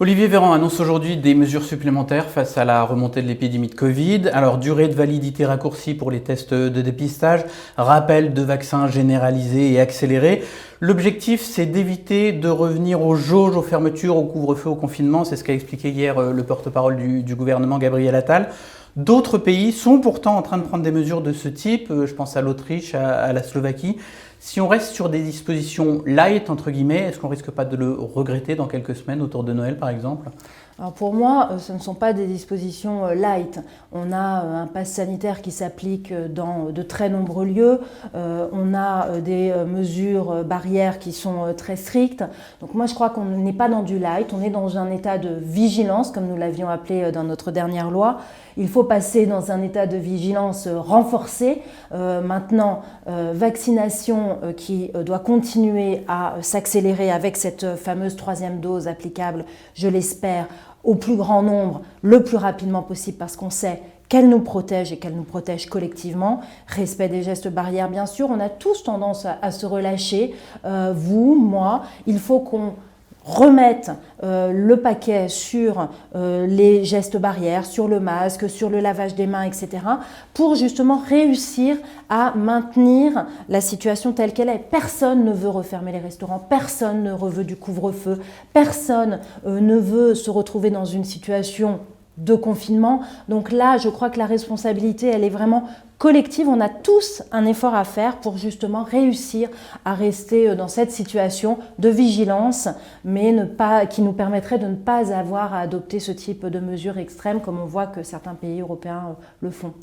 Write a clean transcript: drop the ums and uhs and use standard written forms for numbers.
Olivier Véran annonce aujourd'hui des mesures supplémentaires face à la remontée de l'épidémie de Covid. Alors, durée de validité raccourcie pour les tests de dépistage, rappel de vaccins généralisés et accélérés. L'objectif, c'est d'éviter de revenir aux jauges, aux fermetures, au couvre-feu, au confinement. C'est ce qu'a expliqué hier le porte-parole du gouvernement, Gabriel Attal. D'autres pays sont pourtant en train de prendre des mesures de ce type. Je pense à l'Autriche, à la Slovaquie. Si on reste sur des dispositions light, entre guillemets, est-ce qu'on ne risque pas de le regretter dans quelques semaines, autour de Noël par exemple ? Alors pour moi, ce ne sont pas des dispositions light. On a un pass sanitaire qui s'applique dans de très nombreux lieux. On a des mesures barrières qui sont très strictes. Donc moi, je crois qu'on n'est pas dans du light. On est dans un état de vigilance, comme nous l'avions appelé dans notre dernière loi. Il faut passer dans un état de vigilance renforcé. Maintenant, vaccination qui doit continuer à s'accélérer avec cette fameuse 3e dose applicable, je l'espère, au plus grand nombre, le plus rapidement possible, parce qu'on sait qu'elle nous protège et qu'elle nous protège collectivement. Respect des gestes barrières, bien sûr. On a tous tendance à se relâcher. Vous, moi, il faut qu'on remette le paquet sur les gestes barrières, sur le masque, sur le lavage des mains, etc. pour justement réussir à maintenir la situation telle qu'elle est. Personne ne veut refermer les restaurants, personne ne veut du couvre-feu, personne ne veut se retrouver dans une situation de confinement. Donc là, je crois que la responsabilité, elle est vraiment collective. On a tous un effort à faire pour justement réussir à rester dans cette situation de vigilance, mais qui nous permettrait de ne pas avoir à adopter ce type de mesures extrêmes comme on voit que certains pays européens le font.